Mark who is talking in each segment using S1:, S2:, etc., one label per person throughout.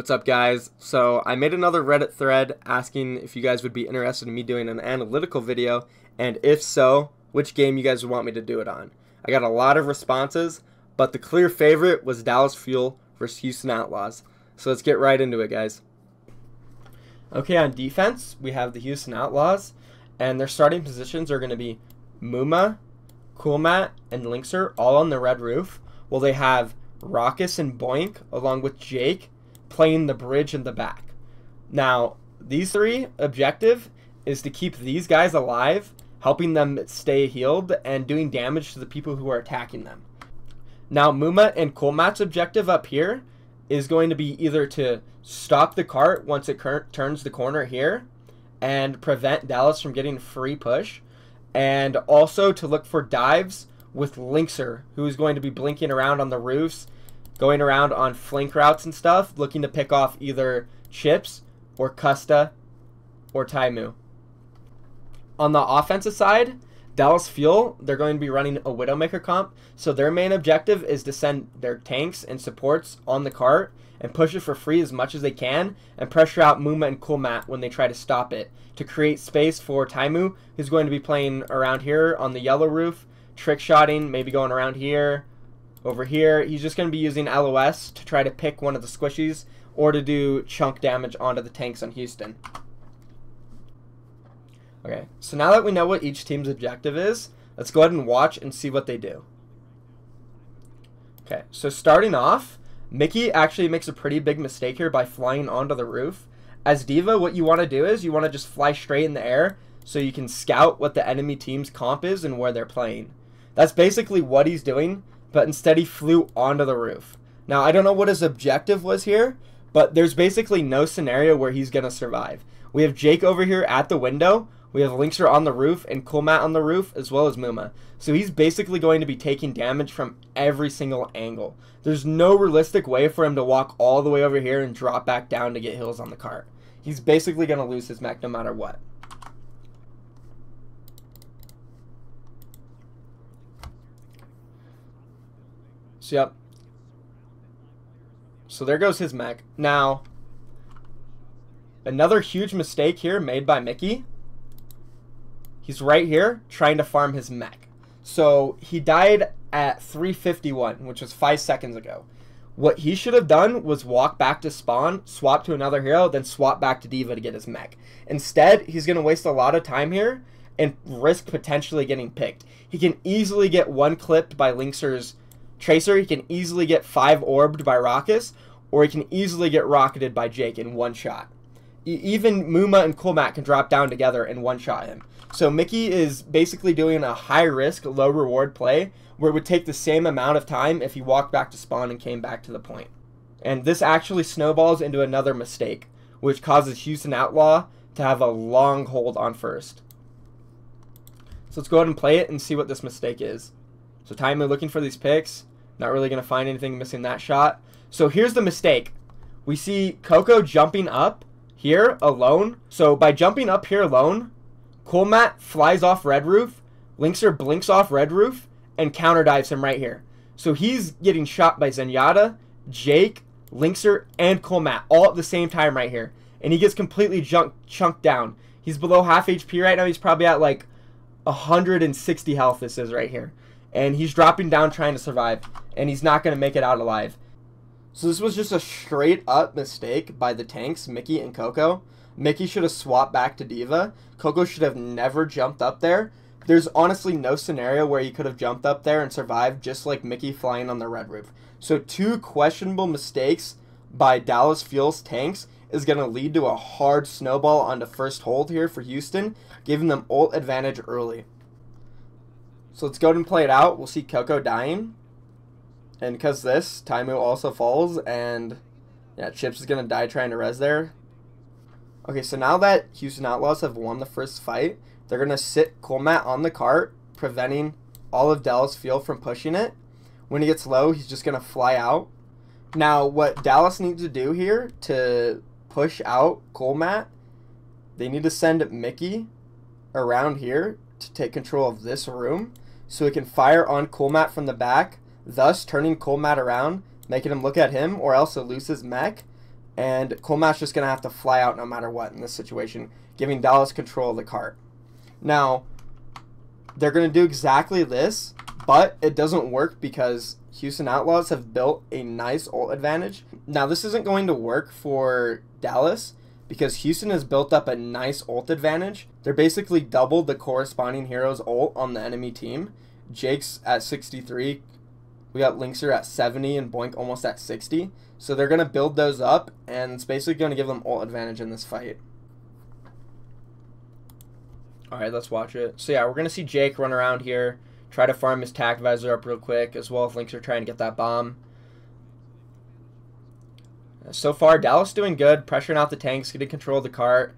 S1: What's up, guys? So I made another Reddit thread asking if you guys would be interested in me doing an analytical video, and if so, which game you guys would want me to do it on. I got a lot of responses, but the clear favorite was Dallas Fuel versus Houston Outlaws. So let's get right into it, guys. Okay, on defense, we have the Houston Outlaws, and their starting positions are going to be Muma, Coolmat, and Linkser, all on the red roof, while they have Raucus and Boink, along with Jake, playing the bridge in the back. Now, these three objective is to keep these guys alive, helping them stay healed, and doing damage to the people who are attacking them. Now, Muma and Coolmat's objective up here is going to be either to stop the cart once it turns the corner here and prevent Dallas from getting free push, and also to look for dives with Linkser, who is going to be blinking around on the roofs, going around on flank routes and stuff, looking to pick off either Chips or Custa or Taimu. On the offensive side, Dallas Fuel, they're going to be running a Widowmaker comp, so their main objective is to send their tanks and supports on the cart and push it for free as much as they can and pressure out Muma and Coolmat when they try to stop it, to create space for Taimu, who's going to be playing around here on the yellow roof, trick shotting, maybe going around here, over here. He's just going to be using LOS to try to pick one of the squishies or to do chunk damage onto the tanks on Houston. Okay, so now that we know what each team's objective is, let's go ahead and watch and see what they do. Okay, so starting off, Mickey actually makes a pretty big mistake here by flying onto the roof. As D.Va, what you want to do is you want to just fly straight in the air so you can scout what the enemy team's comp is and where they're playing. That's basically what he's doing, but instead he flew onto the roof. Now, I don't know what his objective was here, but there's basically no scenario where he's going to survive. We have Jake over here at the window, we have Linkser on the roof, and Coolmat on the roof, as well as Muma. So he's basically going to be taking damage from every single angle. There's no realistic way for him to walk all the way over here and drop back down to get hills on the cart. He's basically going to lose his mech no matter what. So, yep. So there goes his mech. Now, another huge mistake here made by Mickey. He's right here trying to farm his mech. So he died at 351, which was 5 seconds ago. What he should have done was walk back to spawn, swap to another hero, then swap back to D.Va to get his mech. Instead, he's going to waste a lot of time here and risk potentially getting picked. He can easily get one clipped by Linkser's Tracer, he can easily get 5 orbed by Raucus, or he can easily get rocketed by Jake in one shot. Even Muma and Coolmat can drop down together and one-shot him. So Mickey is basically doing a high-risk, low-reward play where it would take the same amount of time if he walked back to spawn and came back to the point. And this actually snowballs into another mistake, which causes Houston Outlaw to have a long hold on first. So let's go ahead and play it and see what this mistake is. So Taimu looking for these picks. Not really going to find anything, missing that shot. So here's the mistake. We see Coco jumping up here alone. So by jumping up here alone, Coolmat flies off red roof, Linkser blinks off red roof, and counter dives him right here. So he's getting shot by Zenyatta, Jake, Linkser, and Coolmat all at the same time right here. And he gets completely chunked down. He's below half HP right now. He's probably at like 160 health, this is right here. And he's dropping down trying to survive, and he's not going to make it out alive. So this was just a straight up mistake by the tanks, Mickey and Coco. Mickey should have swapped back to D.Va. Coco should have never jumped up there. There's honestly no scenario where he could have jumped up there and survived, just like Mickey flying on the red roof. So 2 questionable mistakes by Dallas Fuel's tanks is going to lead to a hard snowball on the first hold here for Houston, giving them ult advantage early. So let's go ahead and play it out. We'll see Coco dying. And because this, Taimu also falls. And yeah, Chips is going to die trying to res there. Okay, so now that Houston Outlaws have won the first fight, they're going to sit Coolmat on the cart, preventing all of Dallas Fuel from pushing it. When he gets low, he's just going to fly out. Now, what Dallas needs to do here to push out Coolmat, they need to send Mickey around here to take control of this room, so he can fire on Coolmat from the back, thus turning Coolmat around, making him look at him, or else he'll lose his mech, And Colmatt's just going to have to fly out no matter what in this situation, giving Dallas control of the cart. Now, they're going to do exactly this, but it doesn't work because Houston Outlaws have built a nice ult advantage. Now, this isn't going to work for Dallas because Houston has built up a nice ult advantage. They're basically doubled the corresponding hero's ult on the enemy team. Jake's at 63. We got Linkser at 70 and Boink almost at 60. So they're going to build those up, and it's basically going to give them ult advantage in this fight. Alright, let's watch it. So yeah, we're going to see Jake run around here, try to farm his tac visor up real quick, as well as Linkser trying to get that bomb. So far, Dallas doing good, pressuring out the tanks, getting control of the cart.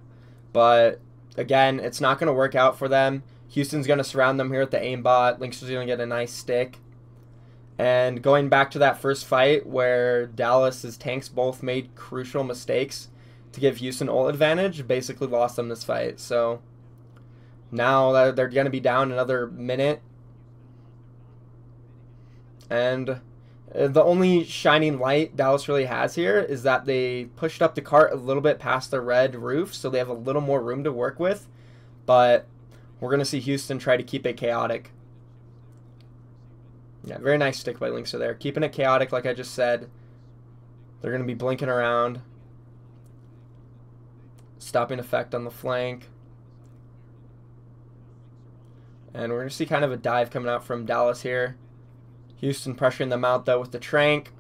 S1: But, again, it's not going to work out for them. Houston's going to surround them here with the aimbot. Linkser's going to get a nice stick. And going back to that first fight where Dallas's tanks both made crucial mistakes to give Houston ult advantage, basically lost them this fight. So now they're going to be down another minute. And the only shining light Dallas really has here is that they pushed up the cart a little bit past the red roof, so they have a little more room to work with. But we're going to see Houston try to keep it chaotic. Yeah, very nice stick by Linkser there. Keeping it chaotic, like I just said. They're going to be blinking around. Stopping effect on the flank. And we're going to see kind of a dive coming out from Dallas here. Houston pressuring them out, though, with the Trank.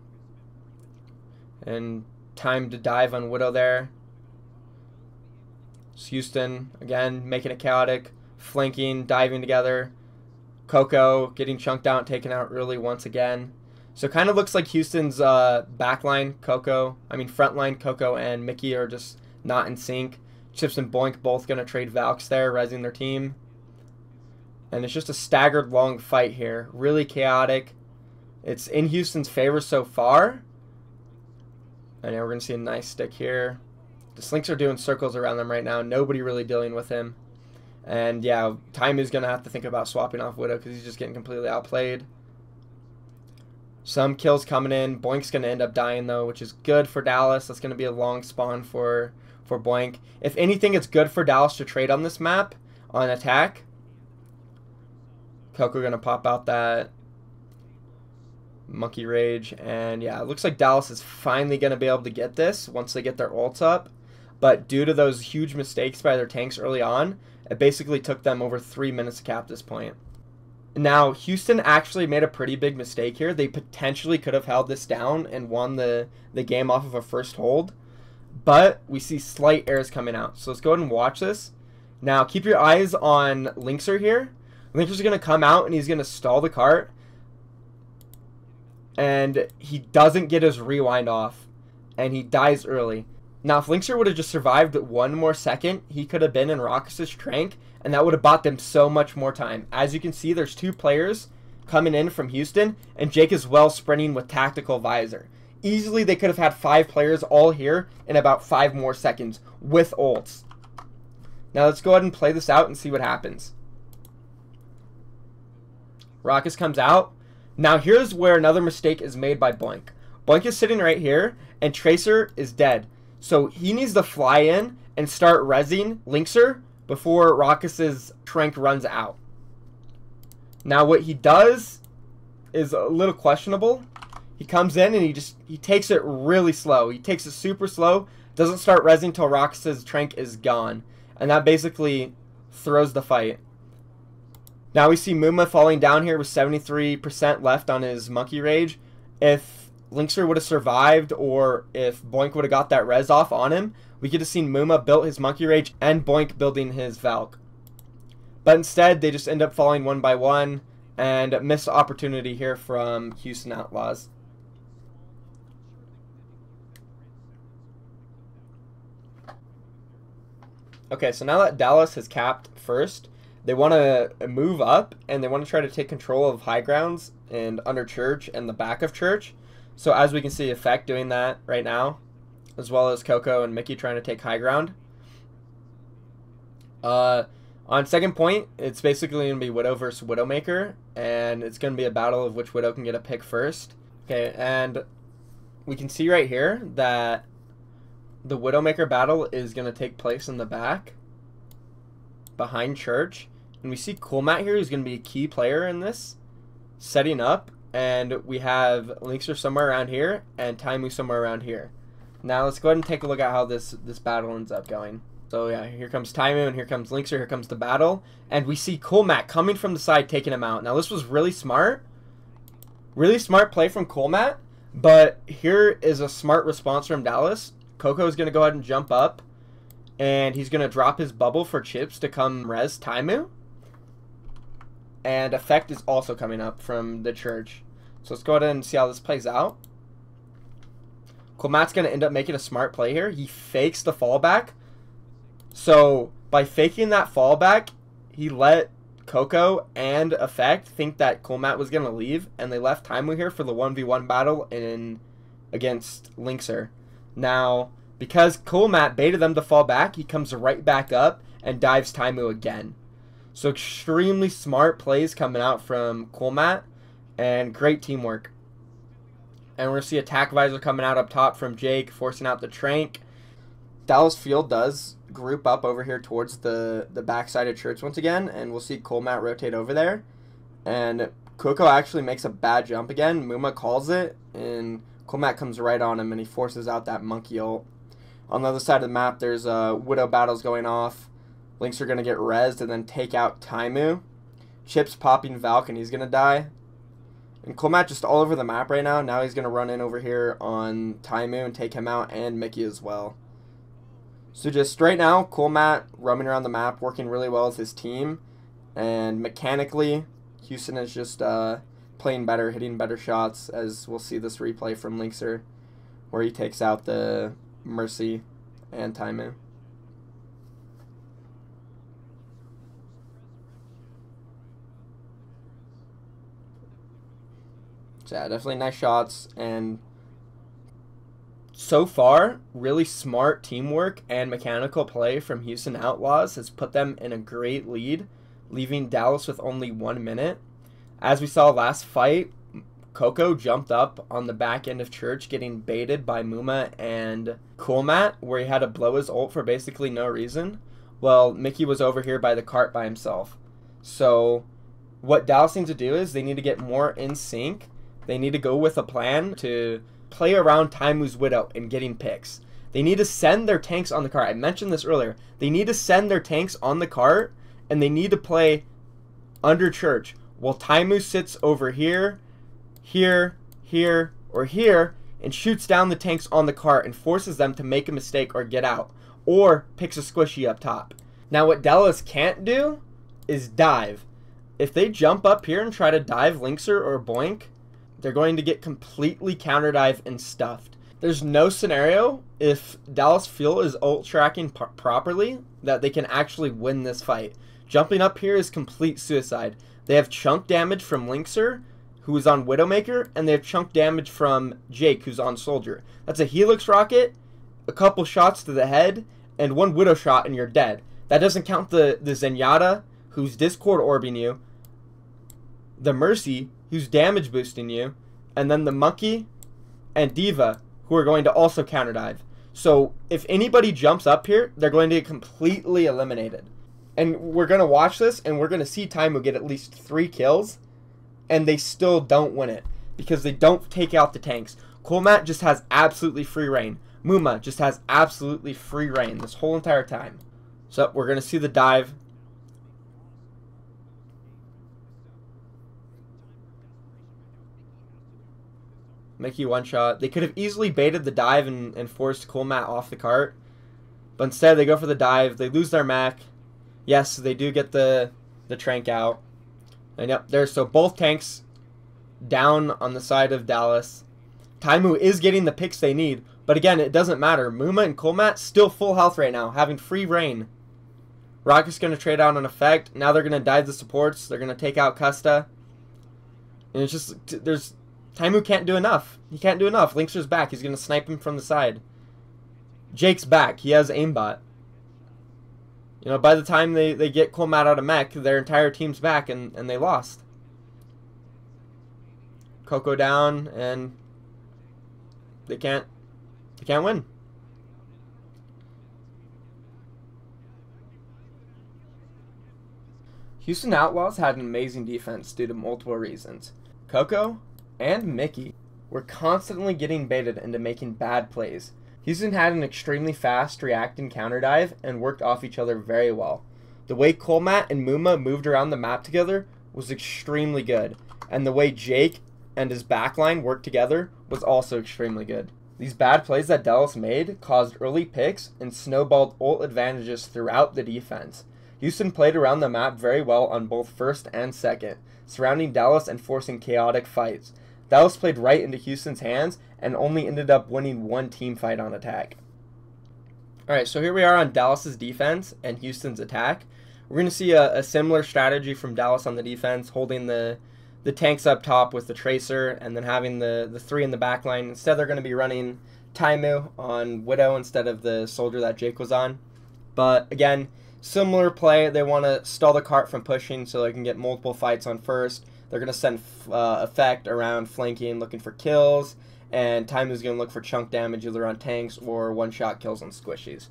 S1: And time to dive on Widow there. So Houston, again, making it chaotic. Flanking, diving together. Coco getting chunked out and taken out early once again. So it kind of looks like Houston's frontline, Coco and Mickey are just not in sync. Chips and Boink both going to trade Valks there, resing their team. And it's just a staggered long fight here. Really chaotic. It's in Houston's favor so far. And yeah, we're going to see a nice stick here. The Slinks are doing circles around them right now. Nobody really dealing with him. And yeah, Taimu's going to have to think about swapping off Widow because he's just getting completely outplayed. Some kills coming in. Boink's going to end up dying though, which is good for Dallas. That's going to be a long spawn for Boink. If anything, it's good for Dallas to trade on this map on attack. Coco going to pop out that Monkey Rage. And yeah, it looks like Dallas is finally going to be able to get this once they get their ults up. But due to those huge mistakes by their tanks early on, it basically took them over 3 minutes to cap this point. Now, Houston actually made a pretty big mistake here. They potentially could have held this down and won the game off of a first hold. But we see slight errors coming out. So let's go ahead and watch this. Now, keep your eyes on Linkser here. Linkser's going to come out and he's going to stall the cart. And he doesn't get his rewind off. And he dies early. Now, if Linkser would have just survived 1 more second, he could have been in Raucous' Trank, and that would have bought them so much more time. As you can see, there's 2 players coming in from Houston, and Jake is well sprinting with Tactical Visor. Easily, they could have had 5 players all here in about 5 more seconds with ults. Now, let's go ahead and play this out and see what happens. Raucous comes out. Now, here's where another mistake is made by Boink. Boink is sitting right here, and Tracer is dead. So he needs to fly in and start rezzing Linkser before Raucous' Trank runs out. Now what he does is a little questionable. He comes in and he takes it really slow. He takes it super slow. Doesn't start rezzing till Raucous' Trank is gone. And that basically throws the fight. Now we see Muma falling down here with 73% left on his Monkey Rage. If Linkser would have survived, or if Boink would have got that res off on him, we could have seen Muma built his Monkey Rage and Boink building his Valk. But instead, they just end up falling 1 by 1 and missed opportunity here from Houston Outlaws. Okay, so now that Dallas has capped first, they want to move up and they want to try to take control of high grounds and under church and the back of church. So as we can see, Effect doing that right now, as well as Coco and Mickey trying to take high ground. On second point, it's basically going to be Widow versus Widowmaker, and it's going to be a battle of which Widow can get a pick first. Okay, and we can see right here that the Widowmaker battle is going to take place in the back, behind Church. And we see Coolmat here, who's going to be a key player in this, setting up. And we have Linkster somewhere around here and Taimu somewhere around here. Now let's go ahead and take a look at how this battle ends up going. So yeah, here comes Taimu and here comes Linkster, here comes the battle. And we see Coolmat coming from the side, taking him out. Now this was really smart. Really smart play from Coolmat. But here is a smart response from Dallas. Coco is going to go ahead and jump up. And he's going to drop his bubble for Chips to come res Taimu. And Effect is also coming up from the Church. So let's go ahead and see how this plays out. Coolmat's going to end up making a smart play here. He fakes the fallback. So by faking that fallback, he let Coco and Effect think that Coolmat was going to leave. And they left Taimu here for the 1v1 battle against Linkser. Now, because Coolmat baited them to fall back, he comes right back up and dives Taimu again. So extremely smart plays coming out from Coolmat and great teamwork. And we're going to see Attack Visor coming out up top from Jake, forcing out the Trank. Dallas Field does group up over here towards the backside of Church once again, and we'll see Coolmat rotate over there. And Coco actually makes a bad jump again. Muma calls it, and Coolmat comes right on him, and he forces out that monkey ult. On the other side of the map, there's Widow battles going off. Links are going to get rezzed and then take out Taimu. Chips popping Valk, and he's going to die. And Coolmat just all over the map right now. Now he's going to run in over here on Taimu and take him out, and Mickey as well. So just right now, Coolmat roaming around the map, working really well with his team. And mechanically, Houston is just playing better, hitting better shots, as we'll see this replay from Linkser, where he takes out the Mercy and Taimu. So yeah, definitely nice shots, and so far, really smart teamwork and mechanical play from Houston Outlaws has put them in a great lead, leaving Dallas with only 1 minute. As we saw last fight, Coco jumped up on the back end of Church, getting baited by Muma and Coolmat, where he had to blow his ult for basically no reason. Well, Mickey was over here by the cart by himself. So what Dallas needs to do is they need to get more in sync. They need to go with a plan to play around Taimu's Widow and getting picks. They need to send their tanks on the cart. I mentioned this earlier. They need to send their tanks on the cart, and they need to play under Church while Taimu sits over here, here, here, or here, and shoots down the tanks on the cart and forces them to make a mistake or get out, or picks a squishy up top. Now what Dallas can't do is dive. If they jump up here and try to dive Linkser or Boink, they're going to get completely counter dive and stuffed. There's no scenario, if Dallas Fuel is ult tracking properly, that they can actually win this fight. Jumping up here is complete suicide. They have chunk damage from Linkser, who is on Widowmaker, and they have chunk damage from Jake, who's on Soldier. That's a Helix rocket, a couple shots to the head, and one Widow shot, and you're dead. That doesn't count the Zenyatta, who's Discord orbing you, the Mercy, who's damage boosting you, and then the Monkey and Diva, who are going to also counter dive. So if anybody jumps up here, they're going to get completely eliminated. And we're going to watch this, and we're going to see Taimu get at least 3 kills, and they still don't win it, because they don't take out the tanks. Coolmat just has absolutely free reign. Muma just has absolutely free reign this whole entire time. So we're going to see the dive. Mickey one shot. They could have easily baited the dive and forced Coolmat off the cart. But instead they go for the dive. They lose their mech. Yes, they do get the Trank out. And yep, there's so both tanks down on the side of Dallas. Taimu is getting the picks they need. But again, it doesn't matter. Muma and Coolmat still full health right now, having free reign. Rocket's going to trade out an Effect. Now they're going to dive the supports. They're going to take out Custa. And it's just, Taimu can't do enough. He can't do enough. Linkser's back. He's going to snipe him from the side. Jake's back. He has aimbot. You know, by the time they get Coolmat out of mech, their entire team's back, and they lost. Coco down, and they can't win. Houston Outlaws had an amazing defense due to multiple reasons. Coco and Mickey were constantly getting baited into making bad plays. Houston had an extremely fast reacting counter dive and worked off each other very well. The way Colmat and Muma moved around the map together was extremely good, and the way Jake and his backline worked together was also extremely good. These bad plays that Dallas made caused early picks and snowballed ult advantages throughout the defense. Houston played around the map very well on both first and second, surrounding Dallas and forcing chaotic fights. Dallas played right into Houston's hands and only ended up winning one team fight on attack. Alright, so here we are on Dallas's defense and Houston's attack. We're going to see a similar strategy from Dallas on the defense, holding the tanks up top with the Tracer and then having the three in the back line. Instead, they're going to be running Taimu on Widow instead of the soldier that Jake was on. But again, similar play. They want to stall the cart from pushing so they can get multiple fights on first. They're going to send Effect around flanking, looking for kills, and Taimu's going to look for chunk damage either on tanks or one-shot kills on squishies.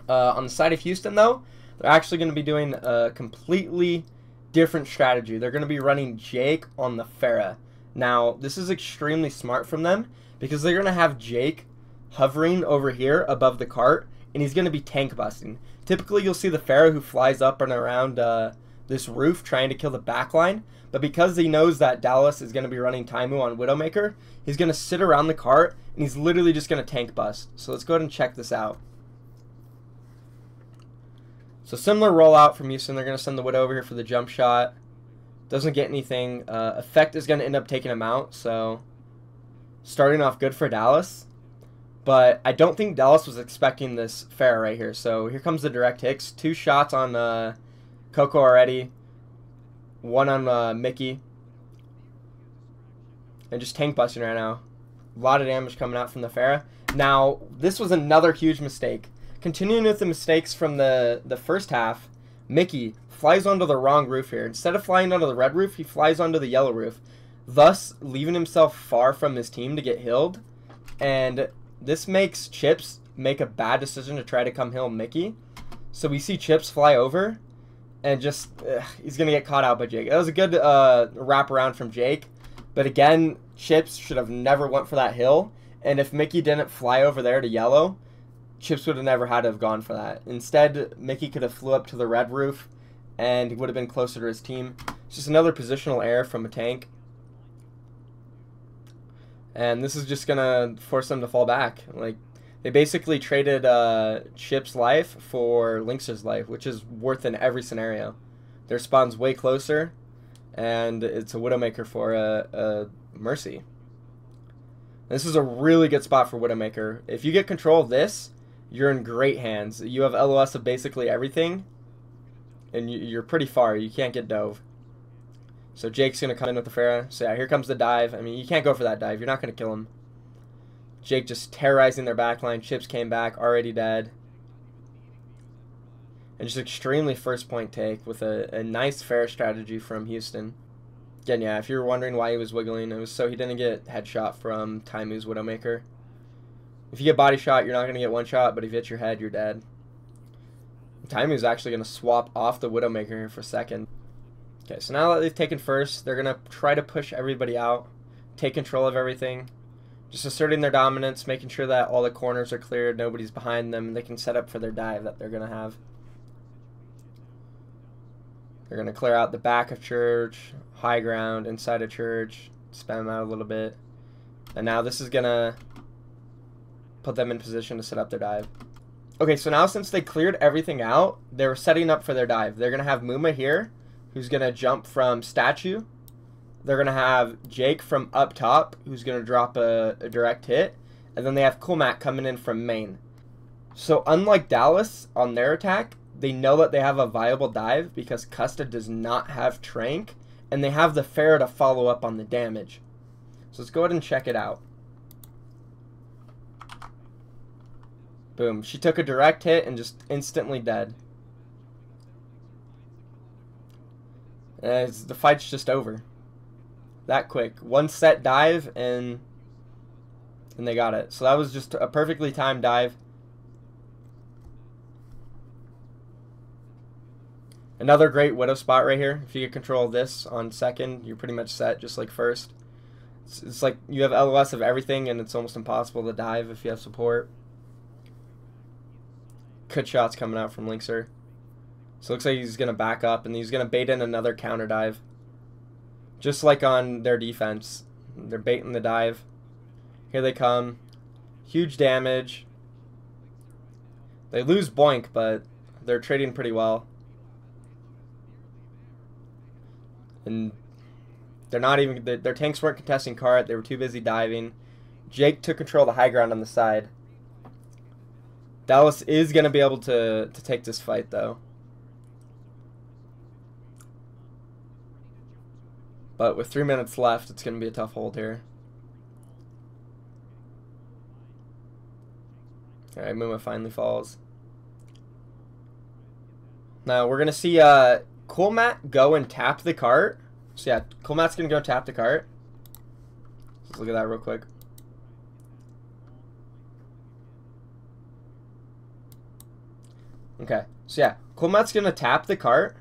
S1: On the side of Houston, though, they're actually going to be doing a completely different strategy. They're going to be running Jake on the Pharah. Now, this is extremely smart from them because they're going to have Jake hovering over here above the cart, and he's going to be tank busting. Typically, you'll see the Pharah who flies up and around this roof trying to kill the backline, but because he knows that Dallas is going to be running Taimu on Widowmaker, he's going to sit around the cart, and he's literally just going to tank bust. So let's go ahead and check this out. So similar rollout from Houston. They're going to send the Widow over here for the jump shot. Doesn't get anything. Effect is going to end up taking him out, so starting off good for Dallas. But I don't think Dallas was expecting this Pharah right here. So here comes the direct hits. 2 shots on Coco already. 1 on Mickey. And just tank busting right now. A lot of damage coming out from the Pharah. Now, this was another huge mistake. Continuing with the mistakes from the first half, Mickey flies onto the wrong roof here. Instead of flying onto the red roof, he flies onto the yellow roof, thus leaving himself far from his team to get healed. And this makes Chips make a bad decision to try to come heal Mickey. So we see Chips fly over, and just, he's going to get caught out by Jake. That was a good wraparound from Jake. But again, Chips should have never went for that hill. And if Mickey didn't fly over there to yellow, Chips would have never had to have gone for that. Instead, Mickey could have flew up to the red roof, and he would have been closer to his team. It's just another positional error from a tank. And this is just going to force them to fall back. Like, they basically traded Chip's life for Lynx's life, which is worth in every scenario. Their spawn's way closer, and it's a Widowmaker for a Mercy. This is a really good spot for Widowmaker. If you get control of this, you're in great hands. You have LOS of basically everything, and you're pretty far. You can't get dove. So Jake's going to come in with the Pharah. So yeah, here comes the dive. I mean, you can't go for that dive. You're not going to kill him. Jake just terrorizing their backline. Chips came back, already dead. And just extremely first point take with a nice Pharah strategy from Houston. Again, yeah, if you were wondering why he was wiggling, it was so he didn't get headshot from Taimu's Widowmaker. If you get body shot, you're not going to get one shot, but if you hit your head, you're dead. Taimu's actually going to swap off the Widowmaker here for second. Okay, so now that they've taken first, they're going to try to push everybody out, take control of everything, just asserting their dominance, making sure that all the corners are cleared, nobody's behind them, and they can set up for their dive that they're going to have. They're going to clear out the back of church, high ground, inside of church, spam them out a little bit. And now this is going to put them in position to set up their dive. Okay, so now since they cleared everything out, they're setting up for their dive. They're going to have Muma here, who's going to jump from statue. They're going to have Jake from up top, who's going to drop a direct hit. And then they have Colmat coming in from main. So unlike Dallas on their attack, they know that they have a viable dive because Custa does not have Trank, and they have the Pharah to follow up on the damage. So let's go ahead and check it out. Boom. She took a direct hit and just instantly dead. The fight's just over. That quick. One set dive and they got it. So that was just a perfectly timed dive. Another great Widow spot right here. If you get control of this on second, you're pretty much set, just like first. It's like you have LOS of everything, and it's almost impossible to dive if you have support. Good shots coming out from Linkser. So it looks like he's going to back up, and he's going to bait in another counter dive. Just like on their defense. They're baiting the dive. Here they come. Huge damage. They lose Boink, but they're trading pretty well. And they're not even, their tanks weren't contesting cart. They were too busy diving. Jake took control of the high ground on the side. Dallas is going to be able to take this fight, though. But with 3 minutes left, it's going to be a tough hold here. Alright, Muma finally falls. Now, we're going to see Cool Matt go and tap the cart. So, yeah, Cool Matt's going to go tap the cart. Let's look at that real quick. Okay, so yeah, Cool Matt's going to tap the cart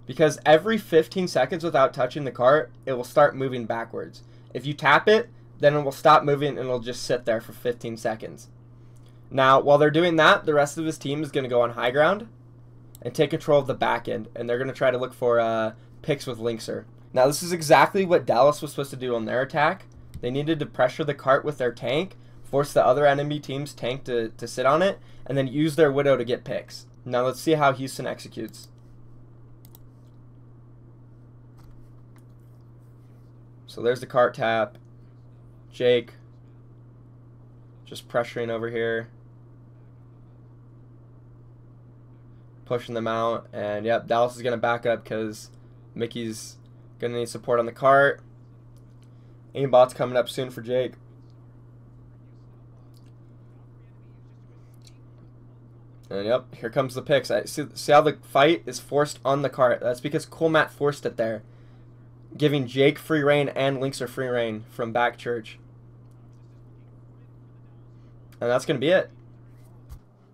S1: because every 15 seconds without touching the cart, it will start moving backwards. If you tap it, then it will stop moving and it'll just sit there for 15 seconds. Now, while they're doing that, the rest of his team is going to go on high ground and take control of the back end, and they're going to try to look for picks with Linkser. Now, this is exactly what Dallas was supposed to do on their attack. They needed to pressure the cart with their tank, force the other enemy team's tank to sit on it, and then use their Widow to get picks. Now, let's see how Houston executes. So there's the cart tap. Jake just pressuring over here. Pushing them out. And, yep, Dallas is going to back up because Mickey's going to need support on the cart. Aimbot's coming up soon for Jake. And, yep, here comes the picks. See how the fight is forced on the cart? That's because Cool Matt forced it there, giving Jake free reign and Linkser free reign from back church. And that's going to be it.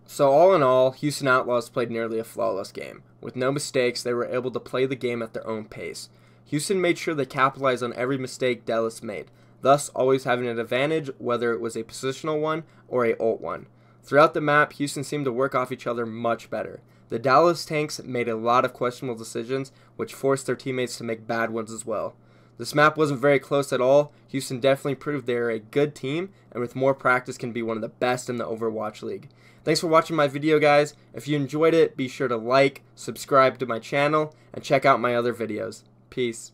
S1: So all in all, Houston Outlaws played nearly a flawless game. With no mistakes, they were able to play the game at their own pace. Houston made sure they capitalized on every mistake Dallas made, thus always having an advantage whether it was a positional one or a ult one. Throughout the map, Houston seemed to work off each other much better. The Dallas tanks made a lot of questionable decisions, which forced their teammates to make bad ones as well. This map wasn't very close at all. Houston definitely proved they are a good team, and with more practice can be one of the best in the Overwatch League. Thanks for watching my video, guys. If you enjoyed it, be sure to like, subscribe to my channel, and check out my other videos. Peace.